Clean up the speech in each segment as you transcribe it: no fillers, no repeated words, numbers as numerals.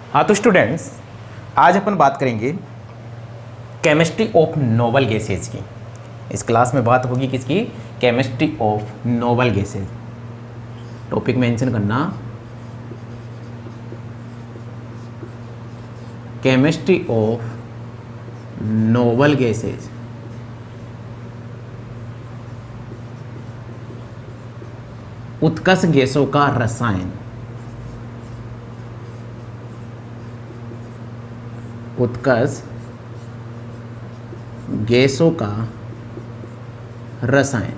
हाँ तो स्टूडेंट्स, आज अपन बात करेंगे केमिस्ट्री ऑफ नोबल गैसेज की। इस क्लास में बात होगी किसकी? Chemistry of noble gases. Topic mention करना, केमिस्ट्री ऑफ नोबल गैसेज। उत्कर्ष गैसों का रसायन। उत्कर्ष गैसों का रसायन।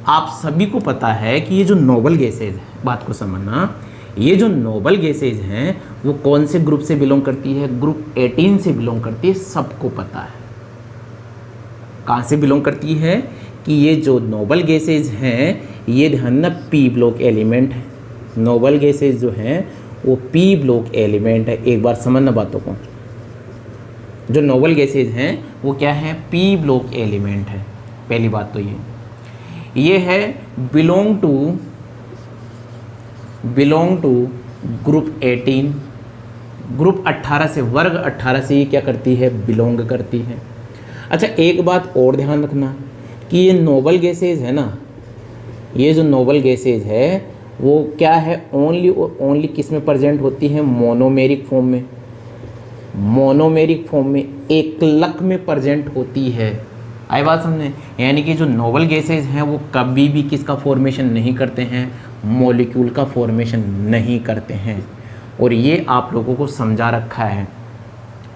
आप सभी को पता है कि ये जो नोबल गैसेज है, बात को समझना, ये जो नोबल गैसेज हैं वो कौन से ग्रुप से बिलोंग करती है? ग्रुप 18 से बिलोंग करती है, सबको पता है। कहाँ से बिलोंग करती है? कि ये जो नोबल गैसेज हैं ये ध्यान ना पी ब्लॉक एलिमेंट है। नोबल गैसेज जो हैं वो पी ब्लॉक एलिमेंट है। एक बार समझना बातों को, जो नोबल गैसेज हैं वो क्या है? पी ब्लॉक एलिमेंट है। पहली बात तो ये है बिलोंग टू ग्रुप 18। ग्रुप 18 से, वर्ग 18 से ये क्या करती है? बिलोंग करती है। अच्छा, एक बात और ध्यान रखना कि ये नोबल गैसेज है ना, ये जो नोबल गैसेज है वो क्या है? ओनली और ओनली किस में प्रेजेंट होती है? मोनोमेरिक फॉर्म में। मोनोमेरिक फॉर्म में, एकलक में प्रेजेंट होती है। आई बात समझे? यानी कि जो नोबल गैसेज हैं वो कभी भी किसका फॉर्मेशन नहीं करते हैं? मॉलिक्यूल का फॉर्मेशन नहीं करते हैं। और ये आप लोगों को समझा रखा है।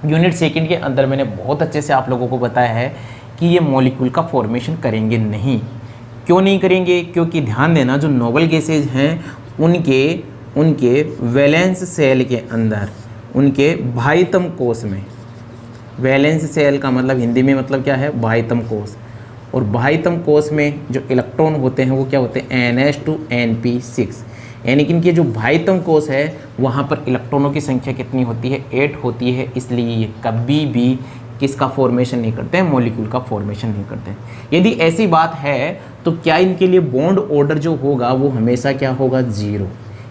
यूनिट सेकंड के अंदर मैंने बहुत अच्छे से आप लोगों को बताया है कि ये मॉलिक्यूल का फॉर्मेशन करेंगे नहीं। क्यों नहीं करेंगे? क्योंकि ध्यान देना, जो नोबल गैसेज हैं उनके वैलेंस सेल के अंदर, उनके बाह्यतम कोश में, वैलेंस सेल का मतलब हिंदी में मतलब क्या है? बाह्यतम कोश। और बाह्यतम कोश में जो इलेक्ट्रॉन होते हैं वो क्या होते हैं? NH2NP6। यानी कि इनके जो बाह्यतम कोश है वहाँ पर इलेक्ट्रॉनों की संख्या कितनी होती है? 8 होती है। इसलिए ये कभी भी किसका फॉर्मेशन नहीं करते हैं? मॉलिक्यूल का फॉर्मेशन नहीं करते हैं। यदि ऐसी बात है तो क्या इनके लिए बॉन्ड ऑर्डर जो होगा वो हमेशा क्या होगा? 0।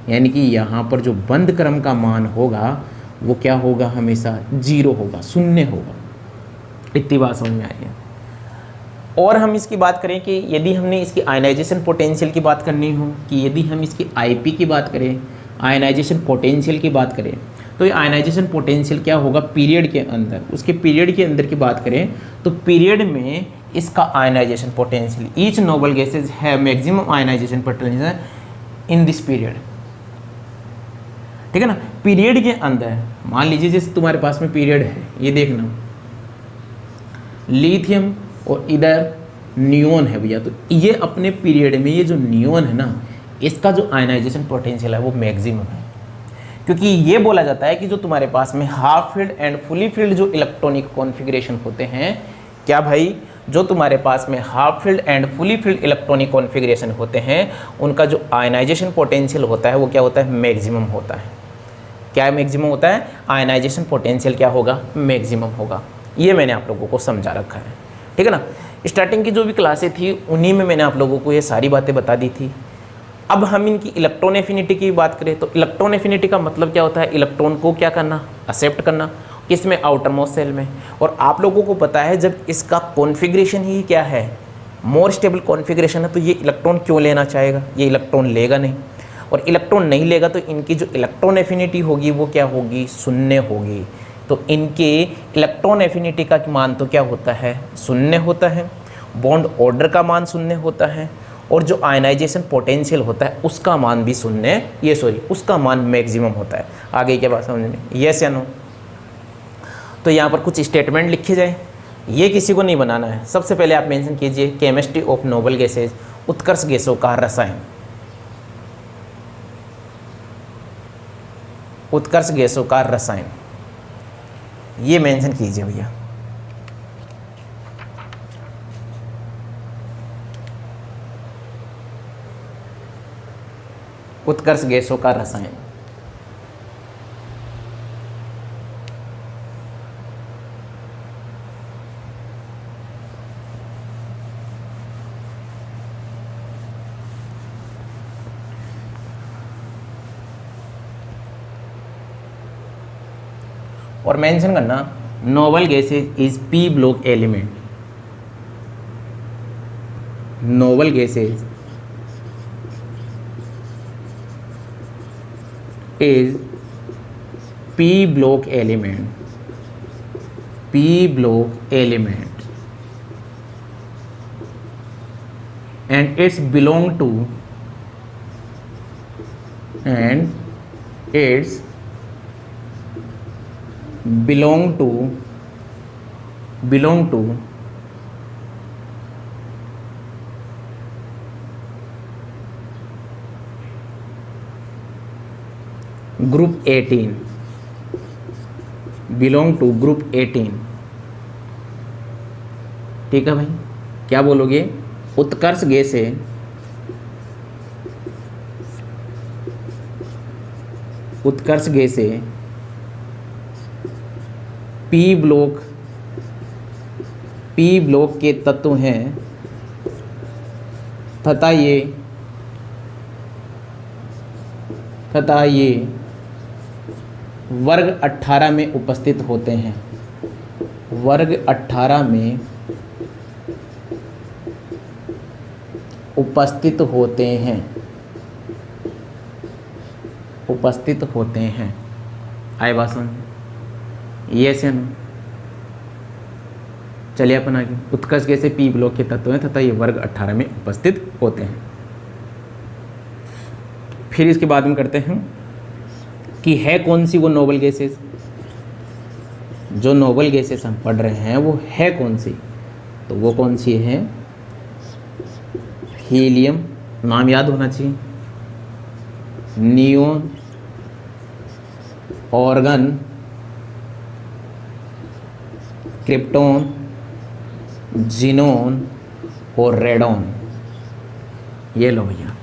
यानी कि यहाँ पर जो बंध क्रम का मान होगा वो क्या होगा? हमेशा 0 होगा, शून्य होगा। इतनी बात समझ में आई है। और हम इसकी बात करें कि यदि हमने इसकी आयनाइजेशन पोटेंशियल की बात करनी हो, कि यदि हम इसकी आईपी की बात करें, आयनाइजेशन पोटेंशियल की बात करें, तो ये आयनाइजेशन पोटेंशियल क्या होगा? पीरियड के अंदर, उसके पीरियड के अंदर की बात करें तो पीरियड में इसका ionisation potential, each noble gases है maximum ionization potential in this period. ठीक है ना? पीरियड के अंदर मान लीजिए जैसे तुम्हारे पास में पीरियड है, ये देखना, लिथियम और इधर नियोन है भैया, तो ये अपने पीरियड में ये जो नियोन है ना, इसका जो आयनाइजेशन पोटेंशियल है वो मैक्सिमम है। क्योंकि ये बोला जाता है कि जो तुम्हारे पास में half field and fully field जो इलेक्ट्रॉनिक कॉन्फ़िगरेशन होते हैं, क्या भाई, जो तुम्हारे पास में half field and fully field electronic configuration होते हैं उनका जो आयनाइजेशन पोटेंशियल होता है वो क्या होता है? मैक्सिमम होता है। क्या मैक्सिमम होता है? आयनाइजेशन पोटेंशियल क्या होगा? मैक्सिमम होगा। ये मैंने आप लोगों को समझा रखा है। ठीक है ना? स्टार्टिंग की जो भी क्लासें थी उन्हीं में मैंने आप लोगों को ये सारी बातें बता दी थी। अब हम इनकी इलेक्ट्रॉन एफिनिटी की बात करें तो इलेक्ट्रॉन एफिनिटी का मतलब क्या होता है? इलेक्ट्रॉन को क्या करना? एक्सेप्ट करना। किसमें? आउटर मोस्ट सेल में। और आप लोगों को पता है जब इसका कॉन्फ़िगरेशन ही क्या है? मोर स्टेबल कॉन्फ़िगरेशन है, तो ये इलेक्ट्रॉन क्यों लेना चाहेगा? ये इलेक्ट्रॉन लेगा नहीं। और इलेक्ट्रॉन नहीं लेगा तो इनकी जो इलेक्ट्रॉन एफिनिटी होगी वो क्या होगी? शून्य होगी। तो इनके इलेक्ट्रॉन एफिनिटी का मान तो क्या होता है? शून्य होता है। बॉन्ड ऑर्डर का मान शून्य होता है। और जो आयनाइजेशन पोटेंशियल होता है उसका मान भी शून्य, उसका मान मैक्सिमम होता है। आगे क्या बात समझ में? यस या नो? तो यहाँ पर कुछ स्टेटमेंट लिखे जाए, ये किसी को नहीं बनाना है। सबसे पहले आप मेंशन कीजिए केमिस्ट्री ऑफ नोबल गैसेज, उत्कर्ष गैसों का रसायन। उत्कर्ष गैसों का रसायन, ये मेंशन कीजिए भैया। उत्कर्ष गैसों का रसायन। और मेंशन करना noble gases is P block element, noble gases is p block element and it's belong to group 18, belong to group 18। ठीक है भाई, क्या बोलोगे? उत्कर्ष गैसे पी ब्लॉक के तत्व हैं तथा ये वर्ग 18 में उपस्थित होते हैं, वर्ग 18 में उपस्थित होते हैं। आए बात समझ? यस या नो? चलिए अपन आगे। उत्कर्ष गैसे पी ब्लॉक के तत्व हैं तथा ये वर्ग 18 में उपस्थित होते हैं। फिर इसके बाद में करते हैं कि है कौन सी वो नोबल गैसेस, जो नोबल गैसेस हम पढ़ रहे हैं वो है कौन सी? तो वो कौन सी है? हीलियम, नाम याद होना चाहिए, नियोन, ऑर्गन, क्रिप्टॉन, जीनोन और रेडॉन। ये लो भैया,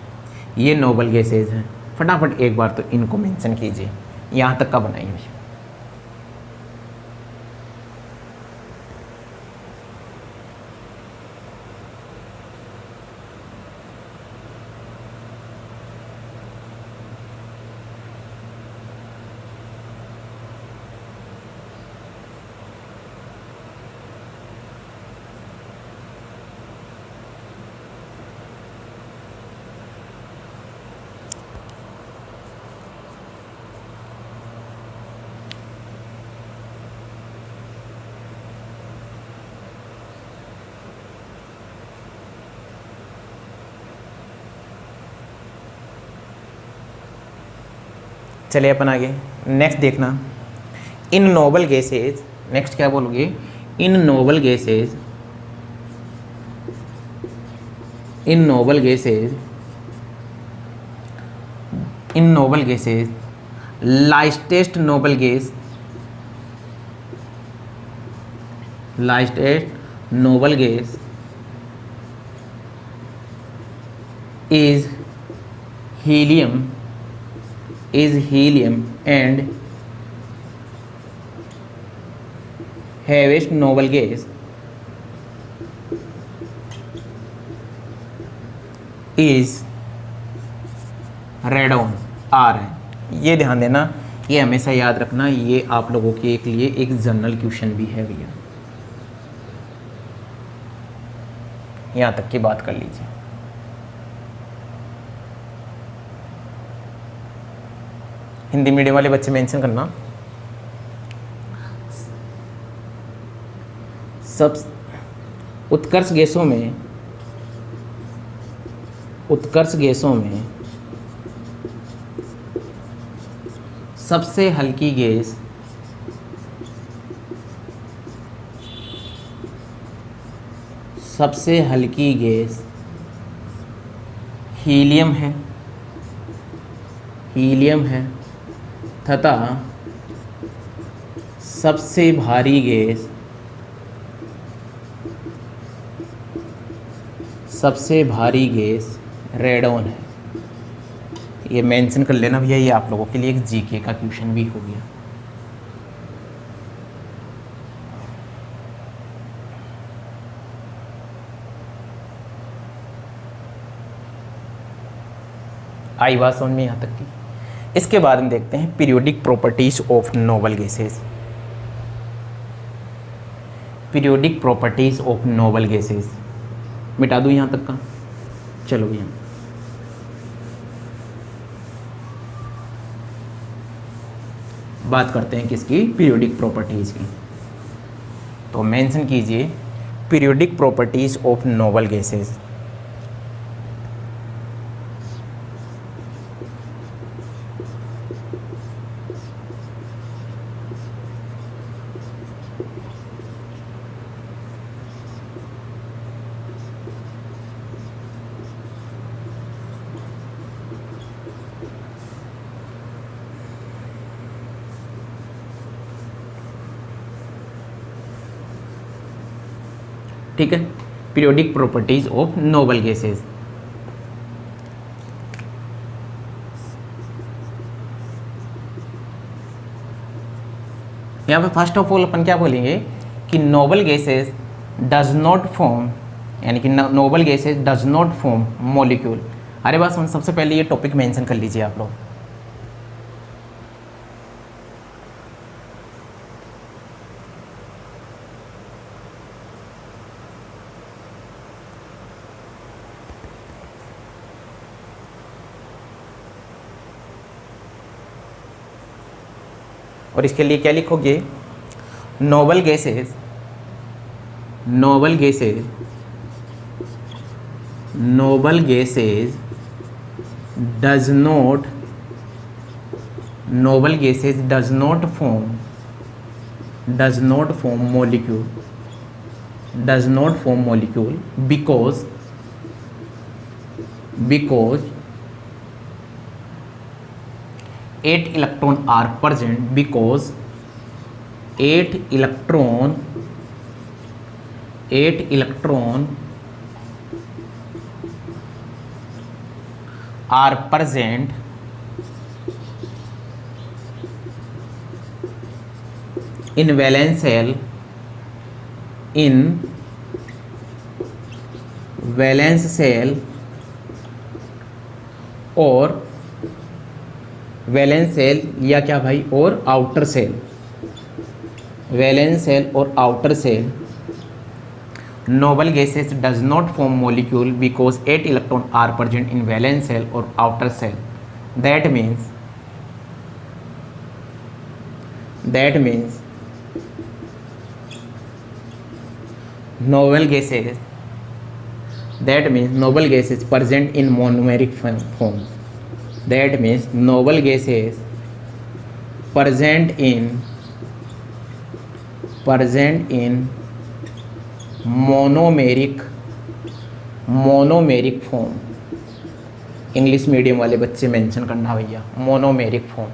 ये नोबल गैसेज हैं। फटाफट एक बार तो इनको मेंशन कीजिए, यहाँ तक का बनाइए भैया। चलिए अपन आगे नेक्स्ट देखना। इन नोबल गैसेज, नेक्स्ट क्या बोलोगे? In noble gases lightest noble gas is helium and heaviest noble gas is radon। आर है, ये ध्यान देना, ये हमेशा याद रखना, ये आप लोगों के लिए एक जनरल क्वेश्चन भी है भैया। यहाँ तक की बात कर लीजिए। हिंदी मीडियम वाले बच्चे मेंशन करना। सब उत्कर्ष गैसों में सबसे हल्की गैस हीलियम है तथा सबसे भारी गैस रेडॉन है। ये मेंशन कर लेना भैया, ये आप लोगों के लिए एक जीके का क्वेश्चन भी हो गया। आई बात समझ में यहाँ तक की। इसके बाद हम देखते हैं periodic properties of noble gases. Periodic properties of noble gases. मिटा दूँ यहाँ तक का, चलो भैया। बात करते हैं किसकी, पीरियोडिक प्रॉपर्टीज की। तो मेंशन कीजिए periodic properties of noble gases. ठीक है, periodic properties of noble gases. यहाँ पे फर्स्ट ऑफ ऑल अपन क्या बोलेंगे कि Nobel gases does not form, यानी कि Nobel gases does not form molecule. अरे बस सबसे पहले ये टॉपिक मेंशन कर लीजिए आप लोग। और इसके लिए क्या लिखोगे, noble gases, noble gases, Nobel gases does not, Nobel gases does not form, does not form molecule, does not form molecule because, because 8 electron are present, because 8 electron are present in valence shell, in valence shell और valence shell या क्या भाई, और outer shell, valence shell और outer shell. Noble gases does not form molecule because 8 electron are present in valence shell और outer shell. That means noble gases, that means noble gases present in monomeric form, that means noble gases present in monomeric form. English medium वाले बच्चे mention करना भैया, monomeric form.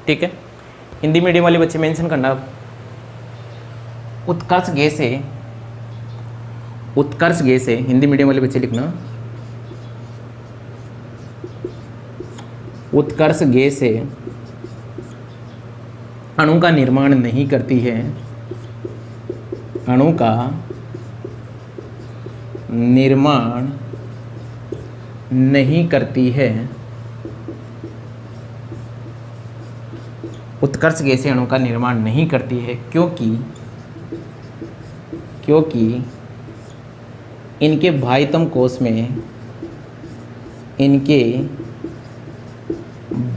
ठीक है, Hindi medium वाले बच्चे mention करना। उत्कर्ष गैस है, उत्कर्ष गैस है, हिंदी मीडियम वाले बच्चे लिखना। उत्कर्ष गैस है, अणु का निर्माण नहीं करती है, अणु का निर्माण नहीं करती है। उत्कर्ष गैसें अणु का निर्माण नहीं करती है क्योंकि इनके बाह्यतम कोश में, इनके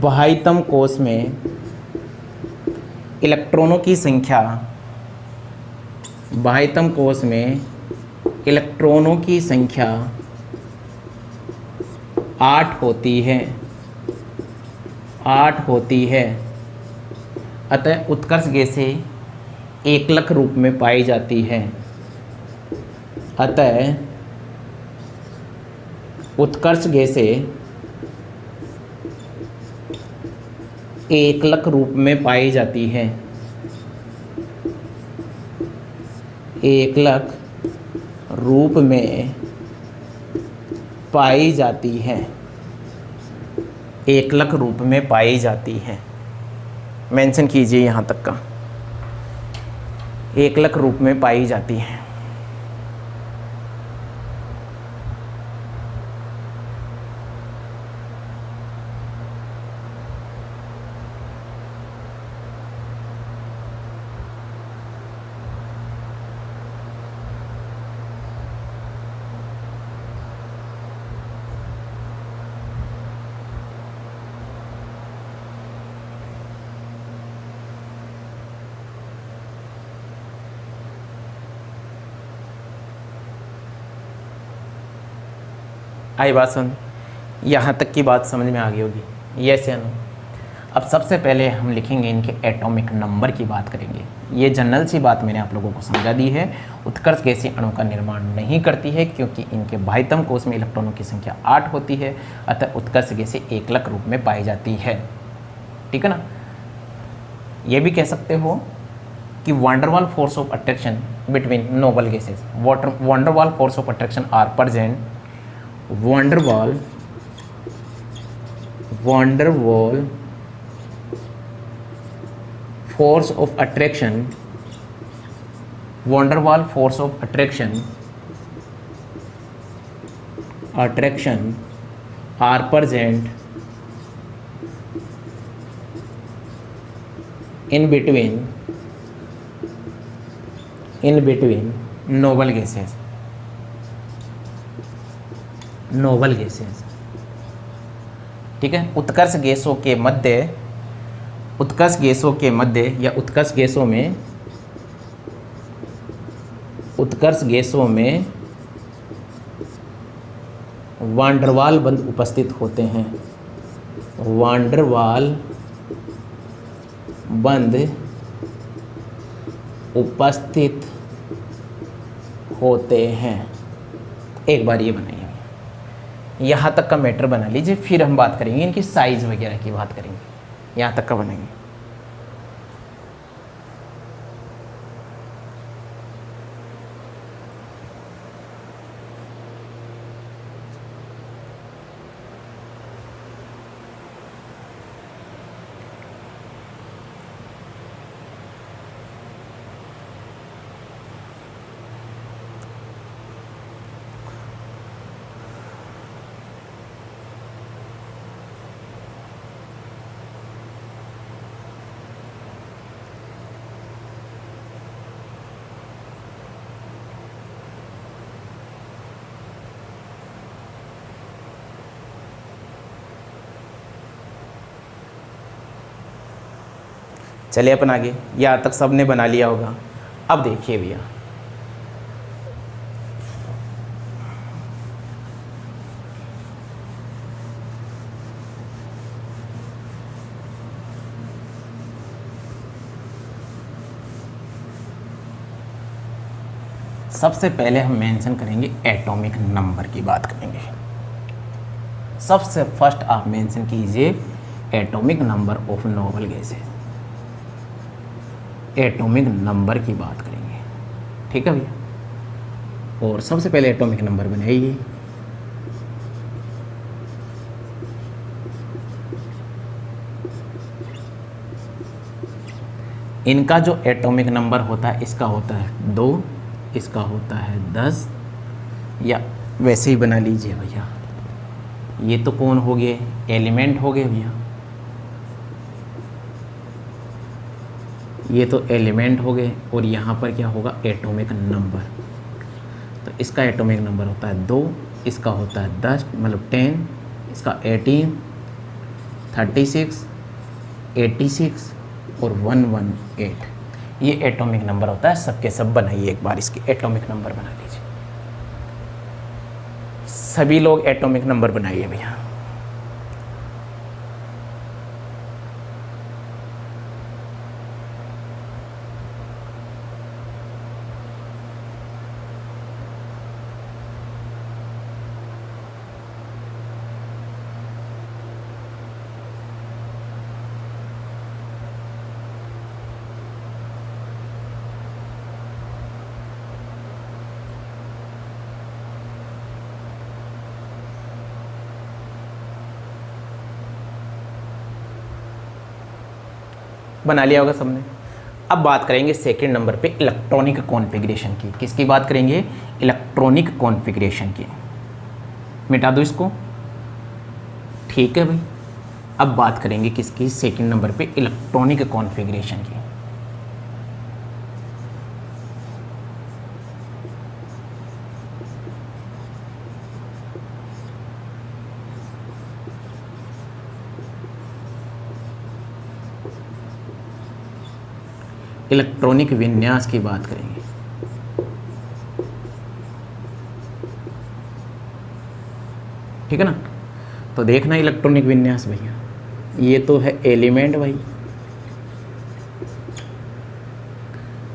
बाह्यतम कोश में इलेक्ट्रॉनों की संख्या, बाह्यतम कोश में इलेक्ट्रॉनों की संख्या 8 होती है, 8 होती है। अतः उत्कर्ष गैसें एकलक रूप में पाई जाती है। अतः उत्कर्ष गैसें एकलक रूप में पाई जाती है, एकलक रूप में पाई जाती है, एकलक रूप में पाई जाती है। मेंशन कीजिए यहाँ तक का, एकलक रूप में पाई जाती है। आई बात समझ? यहाँ तक की बात समझ में आ गई होगी, यस या नो? अब सबसे पहले हम लिखेंगे इनके एटॉमिक नंबर की बात करेंगे। ये जनरल सी बात मैंने आप लोगों को समझा दी है। उत्कर्ष गैसीय अणु का निर्माण नहीं करती है क्योंकि इनके बाह्यतम कोश में इलेक्ट्रॉनों की संख्या 8 होती है, अतः उत्कर्ष गैसें एकलक रूप में पाई जाती है। ठीक है ना? ये भी कह सकते हो कि van der Waals force of attraction between noble gases, van der Waals force of attraction are present, van der Waals force of attraction, van der Waals force of attraction are present in between noble gases, ठीक है। उत्कर्ष गैसों के मध्य या उत्कर्ष गैसों में वांडरवाल बंध उपस्थित होते हैं। वांडरवाल बंध उपस्थित होते हैं। एक बार ये बनाइए, यहाँ तक का मैटर बना लीजिए, फिर हम बात करेंगे इनकी साइज वगैरह की बात करेंगे। यहाँ तक का बनाएंगे। चलिए अपन आगे, यहाँ तक सबने बना लिया होगा। अब देखिए भैया, सबसे पहले हम मेंशन करेंगे एटॉमिक नंबर की बात करेंगे। सबसे फर्स्ट आप मेंशन कीजिए atomic number of noble gases. Atomic number की बात करेंगे, ठीक है भैया। और सबसे पहले एटॉमिक नंबर बनाइए। इनका जो एटॉमिक नंबर होता है, इसका होता है 2, इसका होता है 10, या वैसे ही बना लीजिए भैया। ये तो कौन हो गए? एलिमेंट हो गए भैया। ये तो एलिमेंट हो गए, और यहाँ पर क्या होगा? Atomic number. तो इसका एटॉमिक नंबर होता है 2, इसका होता है 10 मतलब 10, इसका 18, 36, 86 और 118। ये एटॉमिक नंबर होता है। सबके सब बनाइए एक बार, इसके एटॉमिक नंबर बना लीजिए। सभी लोग एटॉमिक नंबर बनाइए भैया। बना लिया होगा सबने। अब बात करेंगे सेकंड नंबर पे इलेक्ट्रॉनिक कॉन्फ़िगरेशन की। किसकी बात करेंगे? इलेक्ट्रॉनिक कॉन्फ़िगरेशन की। मिटा दो इसको, ठीक है भाई। अब बात करेंगे किसकी? सेकंड नंबर पे इलेक्ट्रॉनिक कॉन्फ़िगरेशन की। इलेक्ट्रॉनिक विन्यास की बात करेंगे। ठीक है ना? तो देखना इलेक्ट्रॉनिक विन्यास भैया, ये तो है एलिमेंट भाई,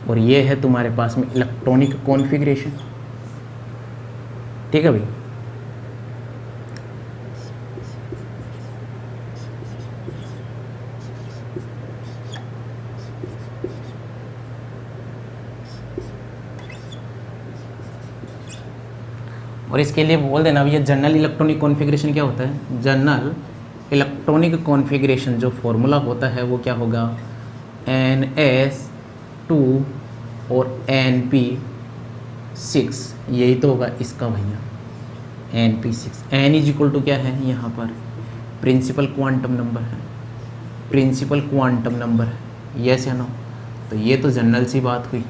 और ये है तुम्हारे पास में इलेक्ट्रॉनिक कॉन्फ़िगरेशन। ठीक है भाई। और इसके लिए बोल देना भैया जनरल इलेक्ट्रॉनिक कॉन्फ़िगरेशन क्या होता है? जनरल इलेक्ट्रॉनिक कॉन्फ़िगरेशन जो फॉर्मूला होता है वो क्या होगा? NS2 और NP6, यही तो होगा इसका भैया, NP6। N is equal to क्या है यहाँ पर? प्रिंसिपल क्वांटम नंबर है, प्रिंसिपल क्वांटम नंबर है, यस या नो? तो ये तो जनरल सी बात हुई।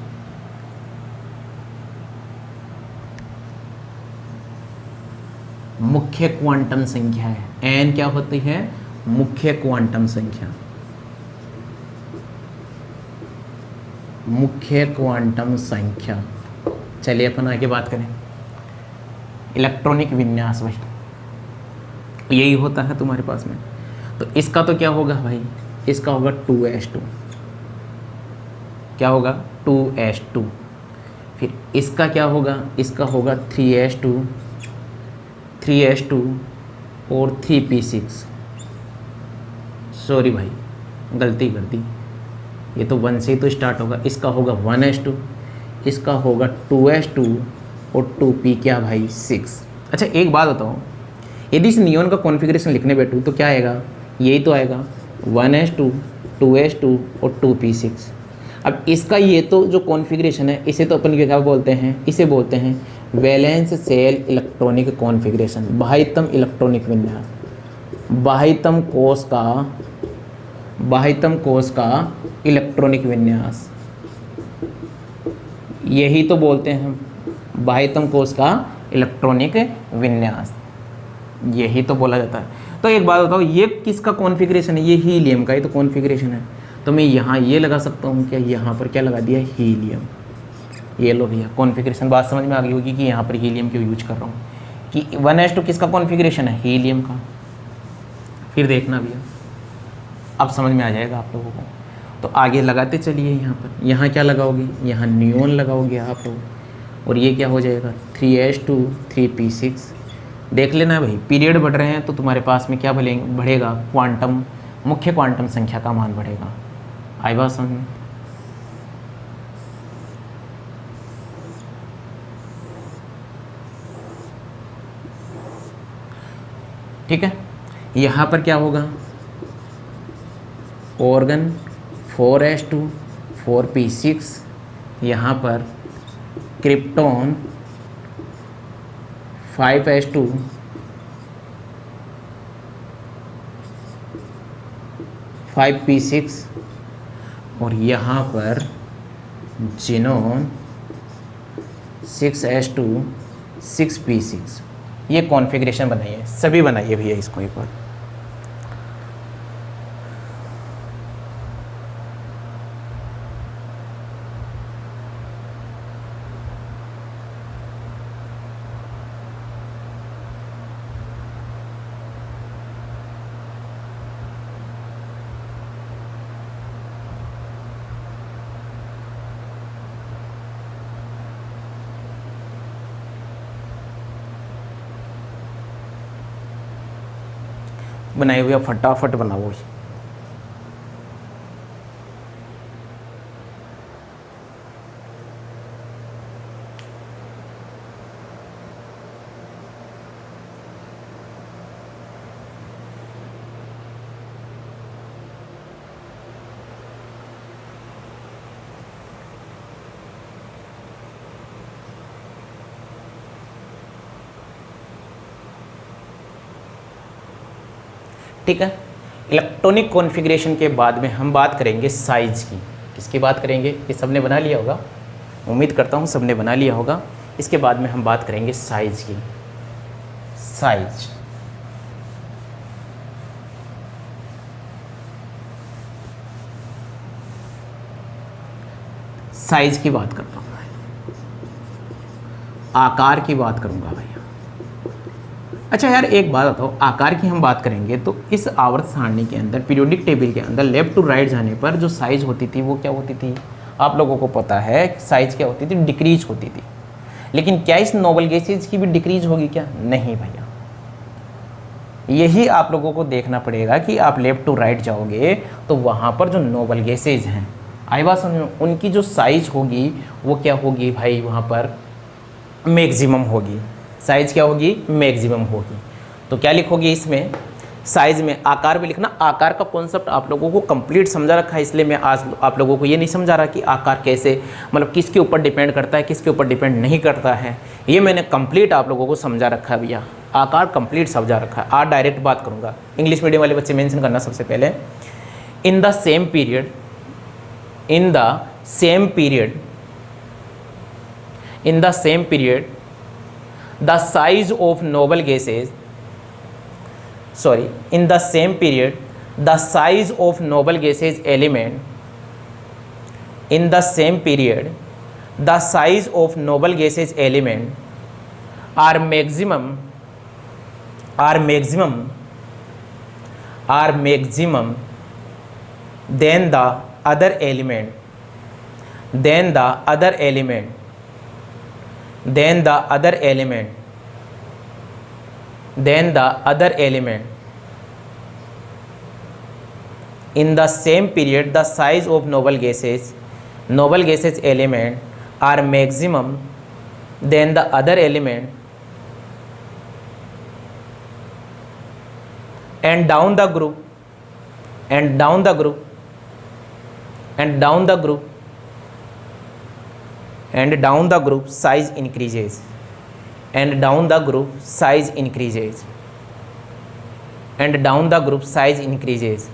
मुख्य क्वांटम संख्या है, एन क्या होती है? मुख्य क्वांटम संख्या, मुख्य क्वांटम संख्या। चलिए अपन आगे बात करें। इलेक्ट्रॉनिक विन्यास भाई यही होता है तुम्हारे पास में। तो इसका तो क्या होगा भाई? इसका होगा 2s2। क्या होगा? 2s2। फिर इसका क्या होगा? इसका होगा 3s2 और 3p6। सॉरी भाई, गलती कर दी, ये तो 1 से ही तो स्टार्ट होगा। इसका होगा 1s2, इसका होगा 2s2 और 2p क्या भाई? 6। अच्छा एक बात बताओ, यदि इस नियॉन का कॉन्फ़िगरेशन लिखने बैठूँ तो क्या आएगा? यही तो आएगा, 1s2 2s2 और 2p6। अब इसका ये तो जो कॉन्फ़िगरेशन है इसे तो अपन क्या बोलते हैं? इसे बोलते हैं वैलेंस सेल इलेक्ट्रॉनिक कॉन्फ़िगरेशन, बाह्यतम इलेक्ट्रॉनिक विन्यास, बाह्यतम कोश का इलेक्ट्रॉनिक विन्यास, यही तो बोलते हैं बाह्यतम कोश का इलेक्ट्रॉनिक विन्यास, यही तो बोला जाता है। तो एक बात बताओ, ये किसका कॉन्फ़िगरेशन है? ये हीलियम का ही तो कॉन्फ़िगरेशन है। तो मैं यहाँ ये लगा सकता हूँ क्या? यहाँ पर क्या लगा दिया? हीलियम। ये लो भैया कॉन्फ़िगरेशन, बात समझ में आ गई होगी कि यहाँ पर हीलियम क्यों यूज कर रहा हूँ, कि 1s2 किसका कॉन्फ़िगरेशन है? हीलियम का। फिर देखना भैया अब समझ में आ जाएगा आप लोगों को। तो आगे लगाते चलिए, यहाँ पर यहाँ क्या लगाओगे? यहाँ नियॉन लगाओगे आप लोग, और ये क्या हो जाएगा? 3s2 3p6। देख लेना भाई, पीरियड बढ़ रहे हैं तो तुम्हारे पास में क्या बढ़ेगा? क्वांटम, मुख्य क्वांटम संख्या का मान बढ़ेगा। आई बात समझ में? ठीक है। यहाँ पर क्या होगा? ऑर्गन 4s2 4p6, यहाँ पर क्रिप्टॉन 5s2 5p6, और यहाँ पर जिनोन 6s2 6p6। ये कॉन्फ़िगरेशन बनाइए, सभी बनाइए भैया इसको एक बार। बनाए हुए फटाफट बनाओ। ठीक है। इलेक्ट्रॉनिक कॉन्फ़िगरेशन के बाद में हम बात करेंगे साइज़ की। किसकी बात करेंगे? ये सबने बना लिया होगा, उम्मीद करता हूँ सबने बना लिया होगा। इसके बाद में हम बात करेंगे साइज़ की। साइज, साइज की बात करता हूँ, आकार की बात करूंगा भैया। अच्छा यार एक बात बताओ, आकार की हम बात करेंगे तो इस आवर्त सारणी के अंदर, पीरियोडिक टेबल के अंदर लेफ्ट टू राइट जाने पर जो साइज होती थी वो क्या होती थी? आप लोगों को पता है साइज क्या होती थी? डिक्रीज होती थी। लेकिन क्या इस नोबल गैसेज की भी डिक्रीज होगी क्या? नहीं भैया। यही आप लोगों को देखना पड़ेगा कि आप लेफ्ट टू राइट जाओगे तो वहाँ पर जो नोबल गैसेज हैं, आई बात समझ में, उनकी जो साइज होगी वो क्या होगी भाई? वहाँ पर मैक्सिमम होगी। साइज क्या होगी? मैक्सिमम होगी। तो क्या लिखोगे इसमें? साइज में आकार भी लिखना। आकार का कॉन्सेप्ट आप लोगों को कंप्लीट समझा रखा है, इसलिए मैं आज आप लोगों को ये नहीं समझा रहा कि आकार कैसे, मतलब किसके ऊपर डिपेंड करता है, किसके ऊपर डिपेंड नहीं करता है। ये मैंने कंप्लीट आप लोगों को समझा रखा है भैया, आकार कंप्लीट समझा रखा है। आज डायरेक्ट बात करूँगा। इंग्लिश मीडियम वाले बच्चे मेंशन करना सबसे पहले, in the same period, in the same period, in the same period the size of noble gases, sorry, in the same period the size of noble gases element, in the same period the size of noble gases element are maximum, are maximum, are maximum than the other element, than the other element, then the other element, then the other element. In the same period the size of noble gases element are maximum than the other element, and down the group, and down the group, and down the group, and down the group size increases, and down the group size increases, and down the group size increases.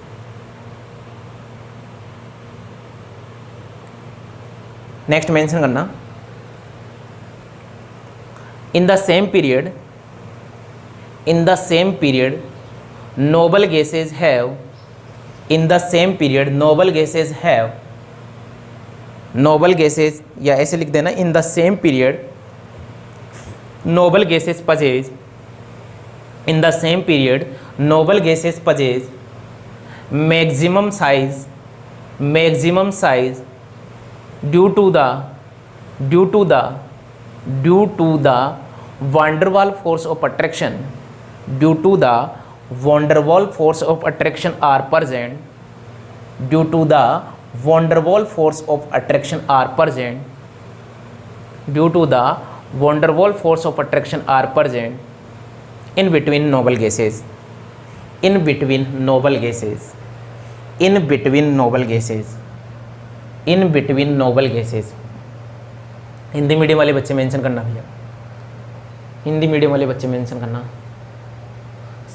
Next mention करना, in the same period, in the same period noble gases have, in the same period noble gases have, noble gases, या ऐसे लिख देना, in the same period noble gases possess, in the same period noble gases possess maximum size, maximum size due to the, due to the, due to the van der Waals force of attraction, due to the van der Waals force of attraction are present, due to the van der Waals force of attraction are present, due to the van der Waals force of attraction are present in between noble gases, in between noble gases, in between noble gases, in between noble gases. Hindi medium वाले बच्चे mention करना भैया, Hindi medium वाले बच्चे mention करना।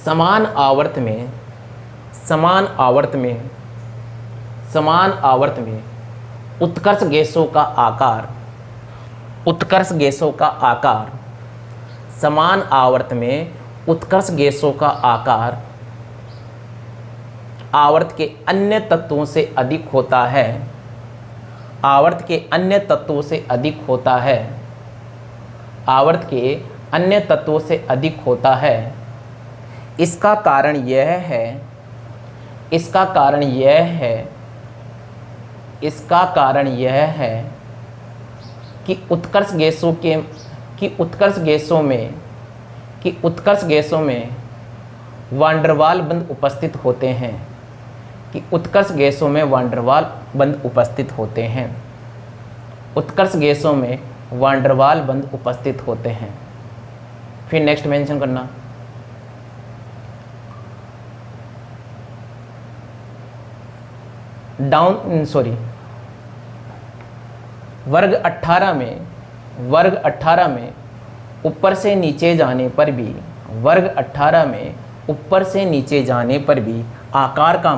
समान आवर्त में, समान आवर्त में, समान आवर्त में उत्कर्ष गैसों का आकार, उत्कर्ष गैसों का आकार, समान आवर्त में उत्कर्ष गैसों का आकार आवर्त के अन्य तत्वों से अधिक होता है, आवर्त के अन्य तत्वों से अधिक होता है, आवर्त के अन्य तत्वों से अधिक होता है। इसका कारण यह है, इसका कारण यह है, इसका कारण यह है कि उत्कर्ष गैसों के, कि उत्कर्ष गैसों में, कि उत्कर्ष गैसों में वान डेर वाल बंध उपस्थित होते हैं, कि उत्कर्ष गैसों में वान डेर वाल बंध उपस्थित होते हैं, उत्कर्ष गैसों में वान डेर वाल बंध उपस्थित होते हैं। फिर नेक्स्ट मेंशन करना, डाउन, सॉरी, वर्ग 18 में, वर्ग 18 में ऊपर से नीचे जाने पर भी, वर्ग 18 में ऊपर से नीचे जाने पर भी आकार का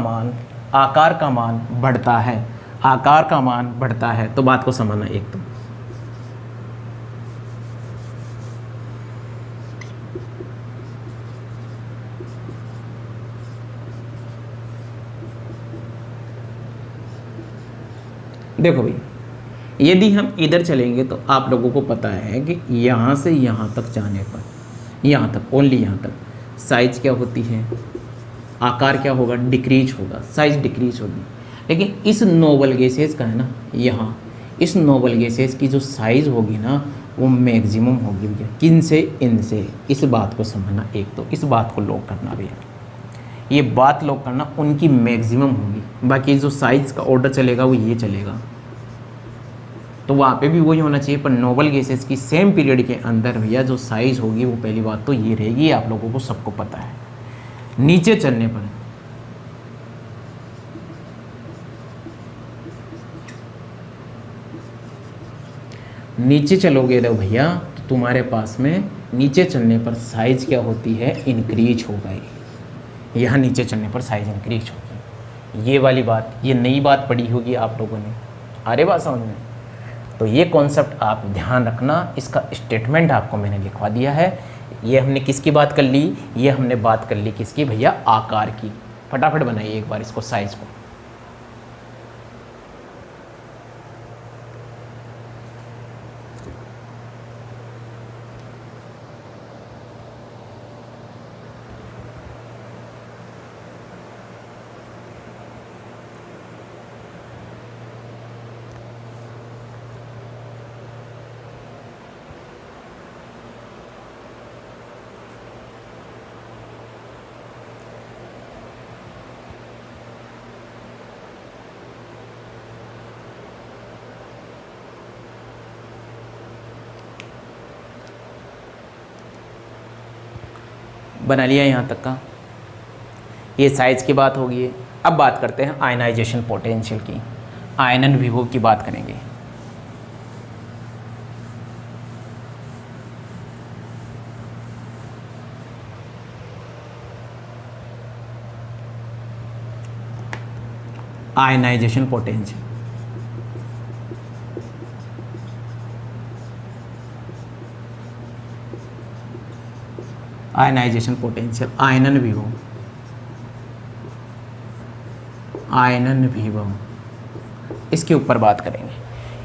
मान बढ़ता है, आकार का मान बढ़ता है। तो बात को समझना एक तो देखो भाई, यदि हम इधर चलेंगे तो आप लोगों को पता है कि यहाँ से यहाँ तक जाने पर, यहाँ तक, ओनली यहाँ तक साइज क्या होती है, आकार क्या होगा, डिक्रीज होगा, साइज डिक्रीज होगी। लेकिन इस नोबल गैसेस का है ना, यहाँ इस नोबल गैसेस की जो साइज़ होगी ना वो मैक्सिमम होगी भैया। किन से? इनसे। इस बात को समझना एक तो, इस बात को लॉक करना भैया, ये बात लॉक करना, उनकी मैक्सिमम होगी। बाकी जो साइज का ऑर्डर चलेगा वो ये चलेगा, तो वहाँ पे भी वही होना चाहिए। पर नोबल गैसेस की सेम पीरियड के अंदर भैया जो साइज़ होगी वो पहली बात तो ये रहेगी, आप लोगों को सबको पता है। नीचे चलने पर नीचे चलोगे तो भैया तो तुम्हारे पास में नीचे चलने पर साइज़ क्या होती है, इंक्रीज हो गई। यहाँ नीचे चलने पर साइज़ इंक्रीज होगी। ये वाली बात, ये नई बात पढ़ी होगी आप लोगों ने, अरे बात समझ में। तो ये कॉन्सेप्ट आप ध्यान रखना, इसका स्टेटमेंट आपको मैंने लिखवा दिया है। ये हमने किसकी बात कर ली, ये हमने बात कर ली किसकी भैया, आकार की। फटाफट बनाइए एक बार इसको, साइज को। बना लिया यहाँ तक का, ये साइज़ की बात होगी। अब बात करते हैं आयनाइजेशन पोटेंशियल की, आयनन विभव की बात करेंगे। आयनाइजेशन पोटेंशियल, आयनाइजेशन पोटेंशियल, आयनन विभव, आयनन विभव, इसके ऊपर बात करेंगे।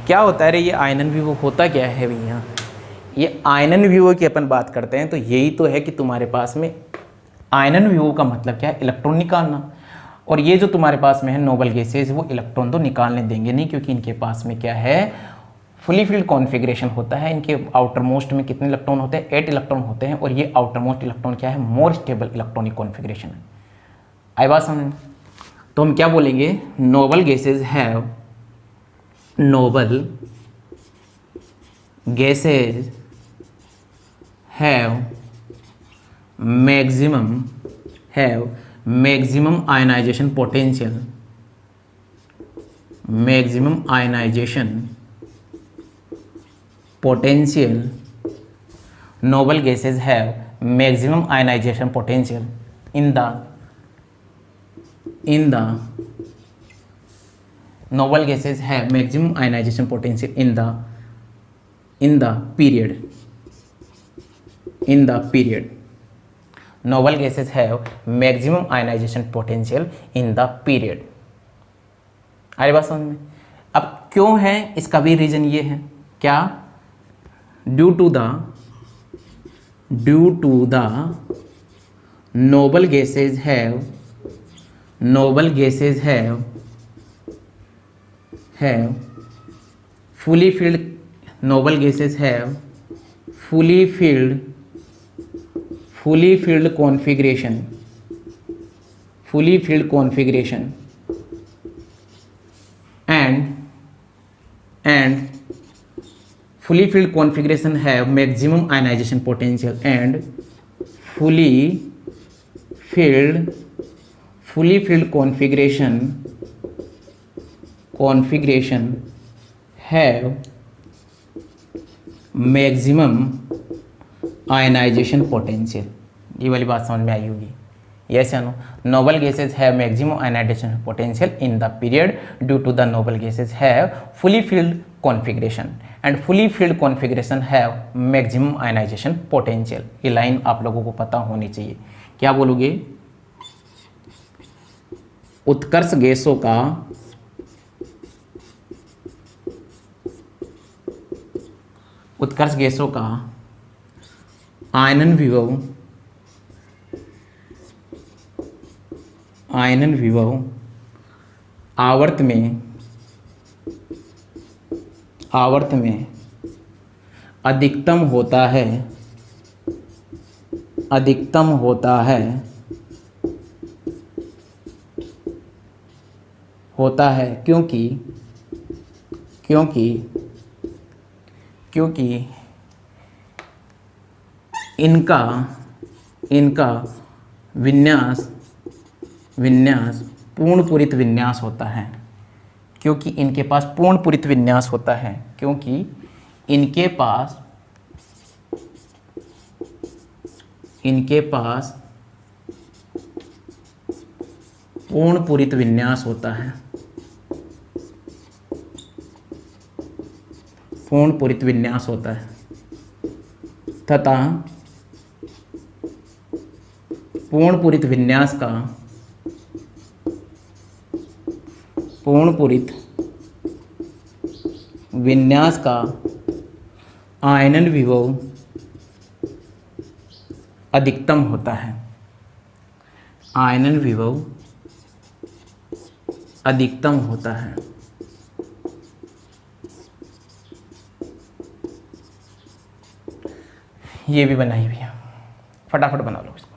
क्या होता है रे ये आयनन विभव, होता क्या है भैया? ये आयनन विभव की अपन बात करते हैं तो यही तो है कि तुम्हारे पास में आयनन विभव का मतलब क्या है, इलेक्ट्रॉन निकालना। और ये जो तुम्हारे पास में है नोबल गैसेस, वो इलेक्ट्रॉन तो निकालने देंगे नहीं, क्योंकि इनके पास में क्या है, फुली फिल्ड कॉन्फ़िगरेशन होता है। इनके आउटर मोस्ट में कितने इलेक्ट्रॉन होते हैं, 8 इलेक्ट्रॉन होते हैं। और ये आउटर मोस्ट इलेक्ट्रॉन क्या है, मोर स्टेबल इलेक्ट्रॉनिक कॉन्फ़िगरेशन है। आई बात समझ? तो हम क्या बोलेंगे, noble gases have, noble gases have maximum ionization potential, maximum ionization potential, noble gases have maximum ionization potential in the noble gases have maximum ionization potential in the period noble gases have maximum ionization potential in the period। अरे बात समझ में? अब क्यों है, इसका भी reason ये है क्या, due to the noble gases have fully filled, noble gases have fully filled configuration and fully filled configuration have maximum ionization potential and fully filled configuration have maximum ionization potential। ये वाली बात समझ में आई होगी। Yes or no? Noble gases have maximum ionization potential in the period due to the noble gases have fully filled configuration and fully filled configuration have maximum ionization potential. ये line आप लोगों को पता होनी चाहिए. क्या बोलोगे? उत्कर्ष गैसों का आयनन विभव आवर्त में अधिकतम होता है क्योंकि इनका विन्यास पूर्णपूरित विन्यास होता है. क्योंकि इनके पास पूर्णपूरित विन्यास होता है. क्योंकि इनके पास पूर्णपूरित विन्यास होता है. पूर्णपूरित विन्यास होता है तथा पूर्णपूरित विन्यास का आयनन विभव अधिकतम होता है. आयनन विभव अधिकतम होता है. ये भी बनाई हुई है, फटाफट बना लो इसको.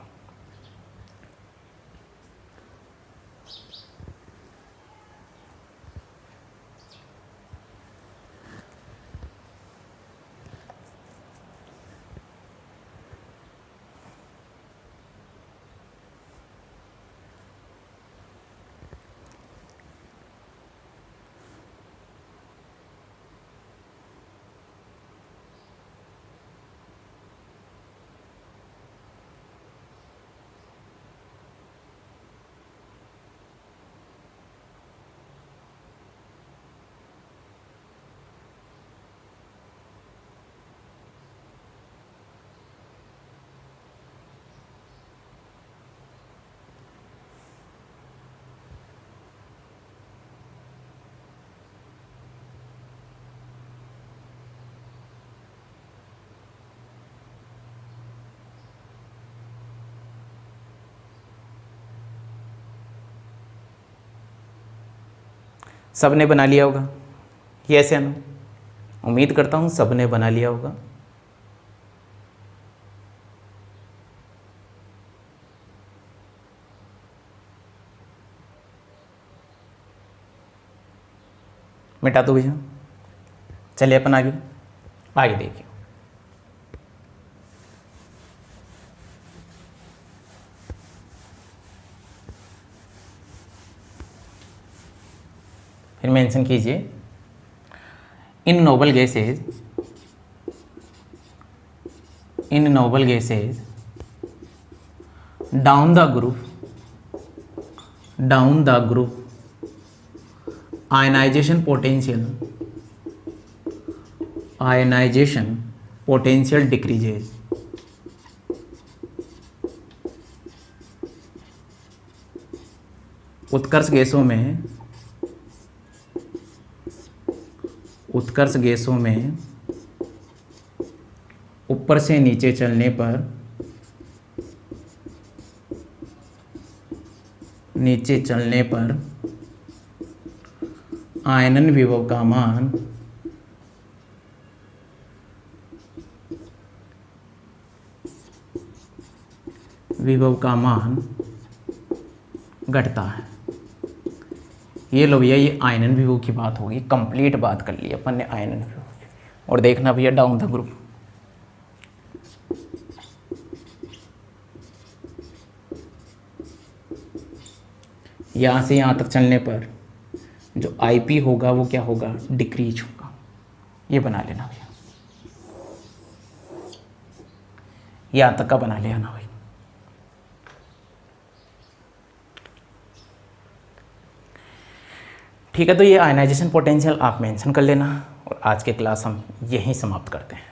सबने बना लिया होगा. यस या नो? उम्मीद करता हूँ सबने बना लिया होगा. मिटा दो भैया. चलिए अपन आगे देखिए. फिर मेंशन कीजिए in noble gases down the group ionisation potential decreases. उत्कर्ष गैसों में ऊपर से नीचे चलने पर आयनन विभव का मान घटता है. ये लो भैया, ये आयनन विभव की बात होगी. कंप्लीट बात कर ली अपन ने आयनन विभव की. और देखना भैया डाउन द ग्रुप, यहाँ से यहाँ तक चलने पर जो आईपी होगा वो क्या होगा? डिक्रीज होगा. ये बना लेना भैया, यहाँ तक का बना लेना भाई. ठीक है, तो ये आयनाइजेशन पोटेंशियल आप मेंशन कर लेना और आज के क्लास हम यहीं समाप्त करते हैं।